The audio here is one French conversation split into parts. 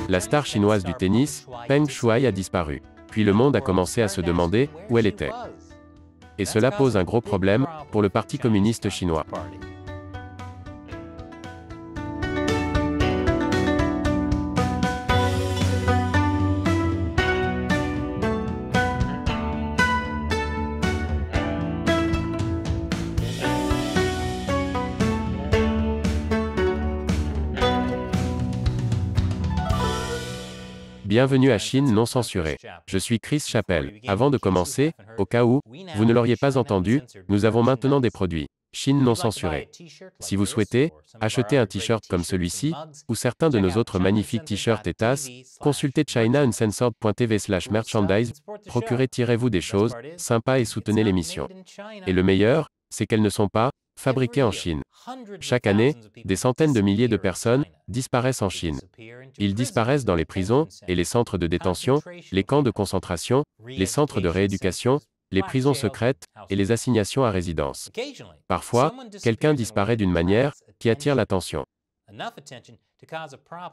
La star chinoise du tennis, Peng Shuai a disparu. Puis le monde a commencé à se demander où elle était. Et cela pose un gros problème pour le Parti communiste chinois. Bienvenue à Chine non censurée. Je suis Chris Chappell. Avant de commencer, au cas où vous ne l'auriez pas entendu, nous avons maintenant des produits Chine non censurée. Si vous souhaitez acheter un t-shirt comme celui-ci, ou certains de nos autres magnifiques t-shirts et tasses, consultez chinauncensored.tv/merchandise, procurez-vous des choses sympas et soutenez l'émission. Et le meilleur, c'est qu'elles ne sont pas fabriquées en Chine. Chaque année, des centaines de milliers de personnes disparaissent en Chine. Ils disparaissent dans les prisons et les centres de détention, les camps de concentration, les centres de rééducation, les prisons secrètes et les assignations à résidence. Parfois, quelqu'un disparaît d'une manière qui attire l'attention.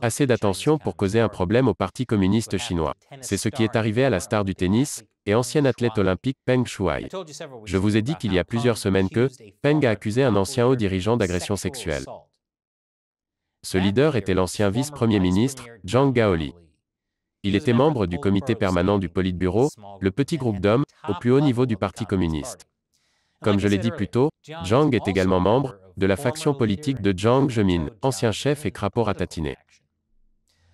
Assez d'attention pour causer un problème au Parti communiste chinois. C'est ce qui est arrivé à la star du tennis et ancienne athlète olympique Peng Shuai. Je vous ai dit qu'il y a plusieurs semaines que Peng a accusé un ancien haut dirigeant d'agression sexuelle. Ce leader était l'ancien vice-premier ministre, Zhang Gaoli. Il était membre du comité permanent du Politburo, le petit groupe d'hommes au plus haut niveau du Parti communiste. Comme je l'ai dit plus tôt, Zhang est également membre de la faction politique de Jiang Zemin, ancien chef et crapaud ratatiné.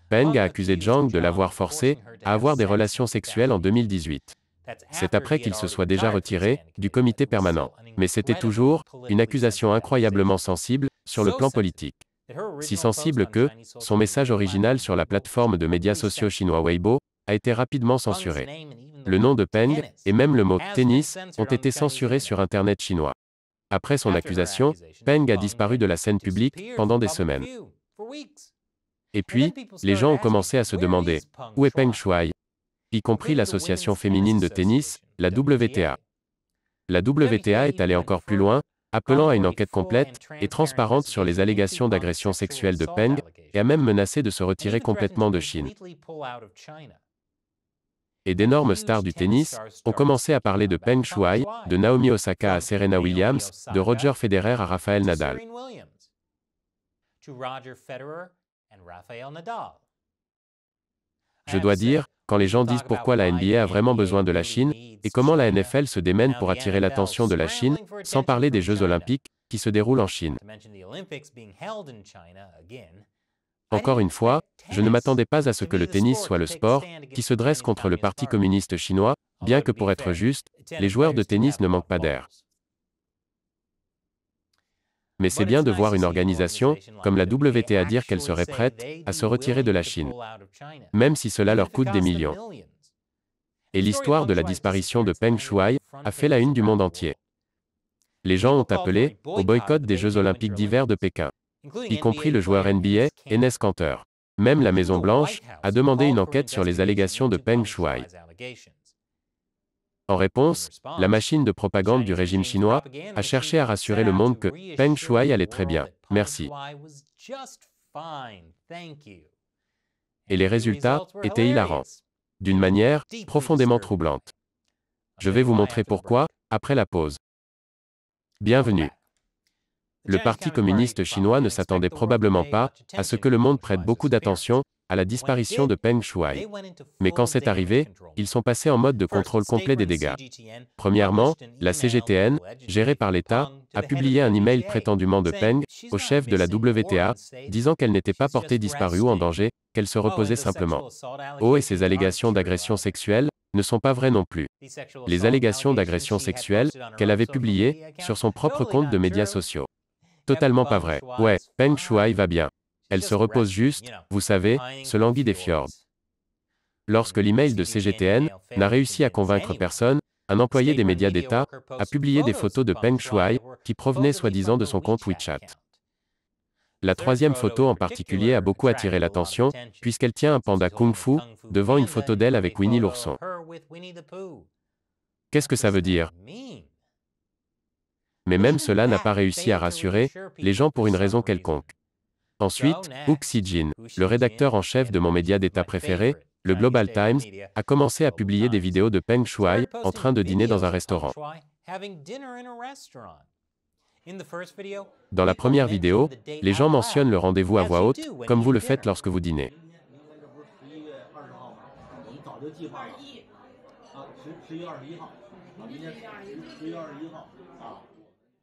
Peng a accusé Zhang de l'avoir forcé à avoir des relations sexuelles en 2018. C'est après qu'il se soit déjà retiré du comité permanent. Mais c'était toujours une accusation incroyablement sensible sur le plan politique. Si sensible que son message original sur la plateforme de médias sociaux chinois Weibo a été rapidement censuré. Le nom de Peng et même le mot tennis ont été censurés sur Internet chinois. Après son accusation, Peng a disparu de la scène publique pendant des semaines. Et puis, les gens ont commencé à se demander où est Peng Shuai, y compris l'association féminine de tennis, la WTA. La WTA est allée encore plus loin, appelant à une enquête complète et transparente sur les allégations d'agression sexuelle de Peng, et a même menacé de se retirer complètement de Chine. Et d'énormes stars du tennis ont commencé à parler de Peng Shuai, de Naomi Osaka à Serena Williams, de Roger Federer à Rafael Nadal. Je dois dire, quand les gens disent pourquoi la NBA a vraiment besoin de la Chine, et comment la NFL se démène pour attirer l'attention de la Chine, sans parler des Jeux olympiques, qui se déroulent en Chine. Encore une fois, je ne m'attendais pas à ce que le tennis soit le sport qui se dresse contre le Parti communiste chinois, bien que pour être juste, les joueurs de tennis ne manquent pas d'air. Mais c'est bien de voir une organisation, comme la WTA dire qu'elle serait prête à se retirer de la Chine, même si cela leur coûte des millions. Et l'histoire de la disparition de Peng Shuai a fait la une du monde entier. Les gens ont appelé au boycott des Jeux olympiques d'hiver de Pékin, y compris le joueur NBA, Enes Kanter. Même la Maison-Blanche a demandé une enquête sur les allégations de Peng Shuai. En réponse, la machine de propagande du régime chinois a cherché à rassurer le monde que Peng Shuai allait très bien, merci. Et les résultats étaient hilarants, d'une manière profondément troublante. Je vais vous montrer pourquoi, après la pause. Bienvenue. Le Parti communiste chinois ne s'attendait probablement pas à ce que le monde prête beaucoup d'attention à la disparition de Peng Shuai. Mais quand c'est arrivé, ils sont passés en mode de contrôle complet des dégâts. Premièrement, la CGTN, gérée par l'État, a publié un email prétendument de Peng au chef de la WTA, disant qu'elle n'était pas portée disparue ou en danger, qu'elle se reposait simplement. Oh, et ces allégations d'agression sexuelle ne sont pas vraies non plus. Les allégations d'agression sexuelle qu'elle avait publiées sur son propre compte de médias sociaux. Totalement pas vrai. Ouais, Peng Shuai va bien. Elle se repose juste, vous savez, se languit des fjords. Lorsque l'email de CGTN n'a réussi à convaincre personne, un employé des médias d'État a publié des photos de Peng Shuai qui provenaient soi-disant de son compte WeChat. La troisième photo en particulier a beaucoup attiré l'attention, puisqu'elle tient un panda kung-fu devant une photo d'elle avec Winnie l'ourson. Qu'est-ce que ça veut dire? Mais même cela n'a pas réussi à rassurer les gens pour une raison quelconque. Ensuite, Hu Xijin, le rédacteur en chef de mon média d'État préféré, le Global Times, a commencé à publier des vidéos de Peng Shuai en train de dîner dans un restaurant. Dans la première vidéo, les gens mentionnent le rendez-vous à voix haute, comme vous le faites lorsque vous dînez.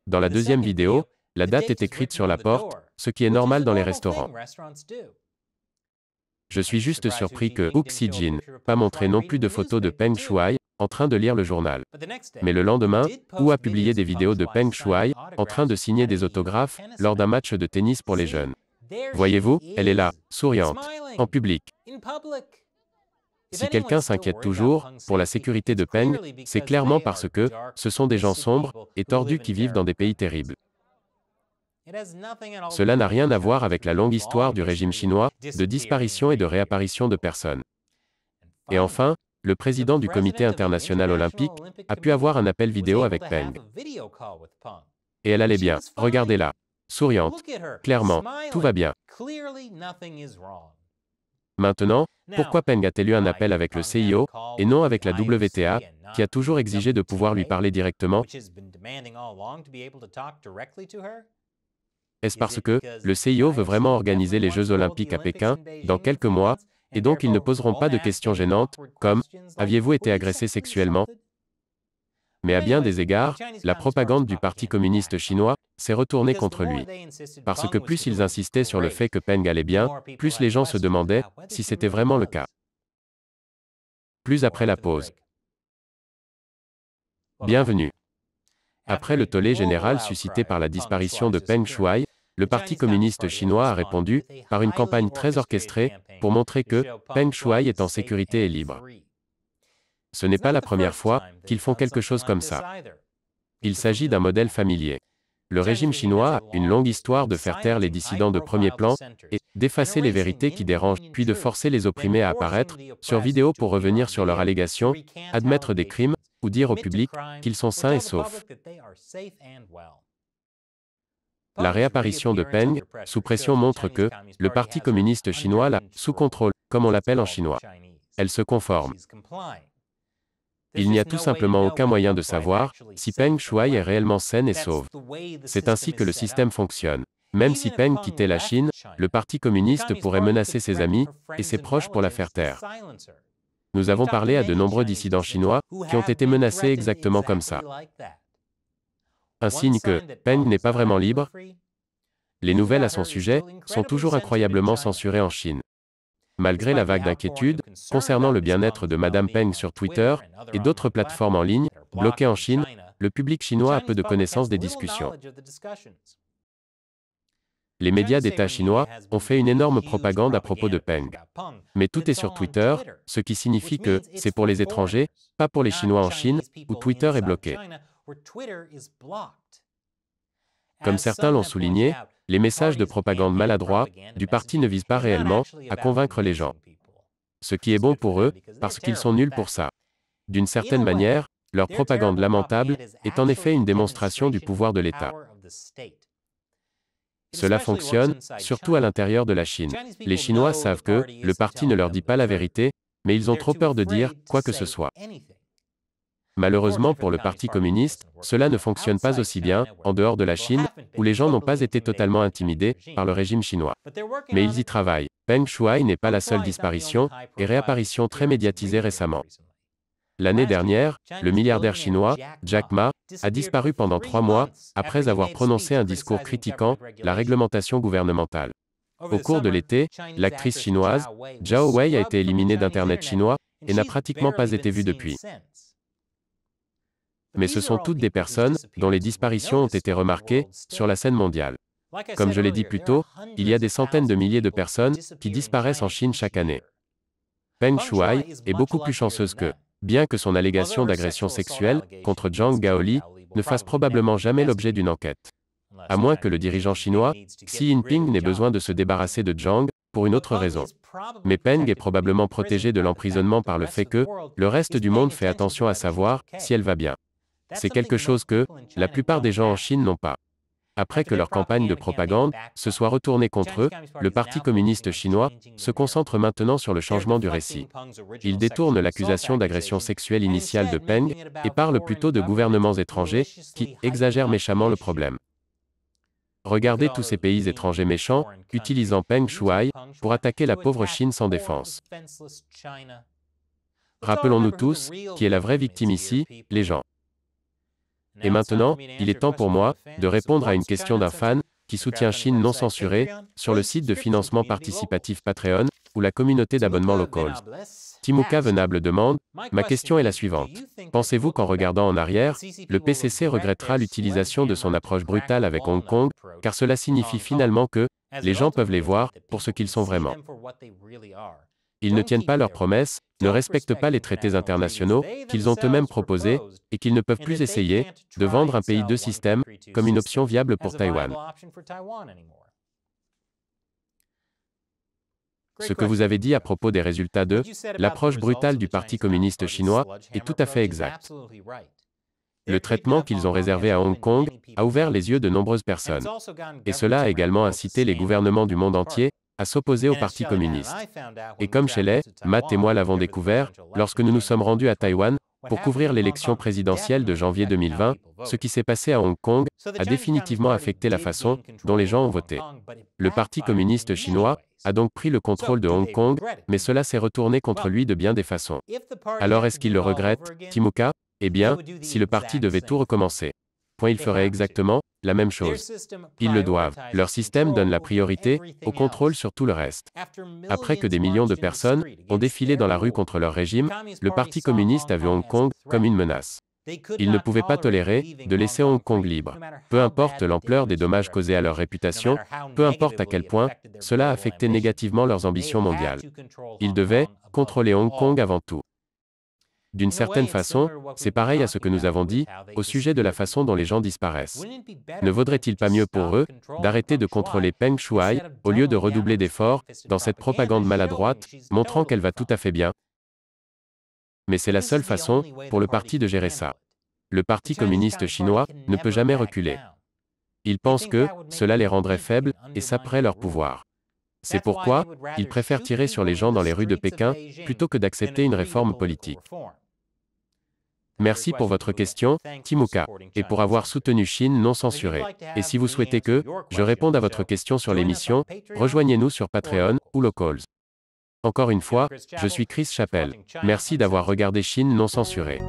Dans la deuxième vidéo, la date est écrite sur la porte, ce qui est normal dans les restaurants. Je suis juste surpris que Hu Xijin n'ait pas montré non plus de photos de Peng Shuai en train de lire le journal. Mais le lendemain, Hu a publié des vidéos de Peng Shuai en train de signer des autographes lors d'un match de tennis pour les jeunes. Voyez-vous, elle est là, souriante, en public. Si quelqu'un s'inquiète toujours pour la sécurité de Peng, c'est clairement parce que ce sont des gens sombres et tordus qui vivent dans des pays terribles. Cela n'a rien à voir avec la longue histoire du régime chinois, de disparition et de réapparition de personnes. Et enfin, le président du Comité international olympique a pu avoir un appel vidéo avec Peng. Et elle allait bien, regardez-la, souriante. Clairement, tout va bien. Maintenant, pourquoi Peng a-t-elle eu un appel avec le CIO, et non avec la WTA, qui a toujours exigé de pouvoir lui parler directement? Est-ce parce que le CIO veut vraiment organiser les Jeux olympiques à Pékin, dans quelques mois, et donc ils ne poseront pas de questions gênantes, comme « Aviez-vous été agressé sexuellement ?» Mais à bien des égards, la propagande du Parti communiste chinois s'est retournée contre lui. Parce que plus ils insistaient sur le fait que Peng allait bien, plus les gens se demandaient si c'était vraiment le cas. Plus après la pause. Bienvenue. Après le tollé général suscité par la disparition de Peng Shuai, le Parti communiste chinois a répondu par une campagne très orchestrée pour montrer que Peng Shuai est en sécurité et libre. Ce n'est pas la première fois qu'ils font quelque chose comme ça. Il s'agit d'un modèle familier. Le régime chinois a une longue histoire de faire taire les dissidents de premier plan et d'effacer les vérités qui dérangent, puis de forcer les opprimés à apparaître sur vidéo pour revenir sur leurs allégations, admettre des crimes ou dire au public qu'ils sont sains et saufs. La réapparition de Peng, sous pression, montre que le Parti communiste chinois l'a sous contrôle, comme on l'appelle en chinois. Elle se conforme. Il n'y a tout simplement aucun moyen de savoir si Peng Shuai est réellement saine et sauve. C'est ainsi que le système fonctionne. Même si Peng quittait la Chine, le Parti communiste pourrait menacer ses amis et ses proches pour la faire taire. Nous avons parlé à de nombreux dissidents chinois qui ont été menacés exactement comme ça. Un signe que Peng n'est pas vraiment libre. Les nouvelles à son sujet sont toujours incroyablement censurées en Chine. Malgré la vague d'inquiétude concernant le bien-être de Madame Peng sur Twitter et d'autres plateformes en ligne, bloquées en Chine, le public chinois a peu de connaissance des discussions. Les médias d'État chinois ont fait une énorme propagande à propos de Peng. Mais tout est sur Twitter, ce qui signifie que c'est pour les étrangers, pas pour les Chinois en Chine, où Twitter est bloqué. Comme certains l'ont souligné, les messages de propagande maladroits du parti ne visent pas réellement à convaincre les gens. Ce qui est bon pour eux, parce qu'ils sont nuls pour ça. D'une certaine manière, leur propagande lamentable est en effet une démonstration du pouvoir de l'État. Cela fonctionne, surtout à l'intérieur de la Chine. Les Chinois savent que le parti ne leur dit pas la vérité, mais ils ont trop peur de dire quoi que ce soit. Malheureusement pour le Parti communiste, cela ne fonctionne pas aussi bien en dehors de la Chine, où les gens n'ont pas été totalement intimidés par le régime chinois. Mais ils y travaillent. Peng Shuai n'est pas la seule disparition et réapparition très médiatisée récemment. L'année dernière, le milliardaire chinois, Jack Ma, a disparu pendant 3 mois, après avoir prononcé un discours critiquant la réglementation gouvernementale. Au cours de l'été, l'actrice chinoise, Zhao Wei a été éliminée d'Internet chinois et n'a pratiquement pas été vue depuis. Mais ce sont toutes des personnes dont les disparitions ont été remarquées sur la scène mondiale. Comme je l'ai dit plus tôt, il y a des centaines de milliers de personnes qui disparaissent en Chine chaque année. Peng Shuai est beaucoup plus chanceuse que, bien que son allégation d'agression sexuelle contre Zhang Gaoli ne fasse probablement jamais l'objet d'une enquête. À moins que le dirigeant chinois, Xi Jinping, n'ait besoin de se débarrasser de Zhang pour une autre raison. Mais Peng est probablement protégée de l'emprisonnement par le fait que le reste du monde fait attention à savoir si elle va bien. C'est quelque chose que la plupart des gens en Chine n'ont pas. Après que leur campagne de propagande se soit retournée contre eux, le Parti communiste chinois se concentre maintenant sur le changement du récit. Il détourne l'accusation d'agression sexuelle initiale de Peng et parle plutôt de gouvernements étrangers qui exagèrent méchamment le problème. Regardez tous ces pays étrangers méchants, utilisant Peng Shuai pour attaquer la pauvre Chine sans défense. Rappelons-nous tous qui est la vraie victime ici, les gens. Et maintenant, il est temps pour moi de répondre à une question d'un fan qui soutient Chine non censurée sur le site de financement participatif Patreon ou la communauté d'abonnement Locals. Timuka Venable demande, ma question est la suivante. Pensez-vous qu'en regardant en arrière, le PCC regrettera l'utilisation de son approche brutale avec Hong Kong, car cela signifie finalement que les gens peuvent les voir pour ce qu'ils sont vraiment. Ils ne tiennent pas leurs promesses, ne respectent pas les traités internationaux qu'ils ont eux-mêmes proposés, et qu'ils ne peuvent plus essayer de vendre un pays deux systèmes comme une option viable pour Taïwan. Ce que vous avez dit à propos des résultats de l'approche brutale du Parti communiste chinois est tout à fait exact. Le traitement qu'ils ont réservé à Hong Kong a ouvert les yeux de nombreuses personnes. Et cela a également incité les gouvernements du monde entier à s'opposer au Parti communiste. Et comme Shelley, Matt et moi l'avons découvert, lorsque nous nous sommes rendus à Taïwan, pour couvrir l'élection présidentielle de janvier 2020, ce qui s'est passé à Hong Kong a définitivement affecté la façon dont les gens ont voté. Le Parti communiste chinois a donc pris le contrôle de Hong Kong, mais cela s'est retourné contre lui de bien des façons. Alors est-ce qu'il le regrette, Timuka? Eh bien, si le parti devait tout recommencer, ils feraient exactement la même chose. Ils le doivent. Leur système donne la priorité au contrôle sur tout le reste. Après que des millions de personnes ont défilé dans la rue contre leur régime, le Parti communiste a vu Hong Kong comme une menace. Ils ne pouvaient pas tolérer de laisser Hong Kong libre. Peu importe l'ampleur des dommages causés à leur réputation, peu importe à quel point cela a affecté négativement leurs ambitions mondiales. Ils devaient contrôler Hong Kong avant tout. D'une certaine façon, c'est pareil à ce que nous avons dit au sujet de la façon dont les gens disparaissent. Ne vaudrait-il pas mieux pour eux d'arrêter de contrôler Peng Shuai au lieu de redoubler d'efforts dans cette propagande maladroite, montrant qu'elle va tout à fait bien? Mais c'est la seule façon pour le parti de gérer ça. Le Parti communiste chinois ne peut jamais reculer. Ils pensent que cela les rendrait faibles et saperait leur pouvoir. C'est pourquoi ils préfèrent tirer sur les gens dans les rues de Pékin plutôt que d'accepter une réforme politique. Merci pour votre question, Timuka, et pour avoir soutenu Chine non censurée. Et si vous souhaitez que je réponde à votre question sur l'émission, rejoignez-nous sur Patreon ou Locals. Encore une fois, je suis Chris Chappell. Merci d'avoir regardé Chine non censurée.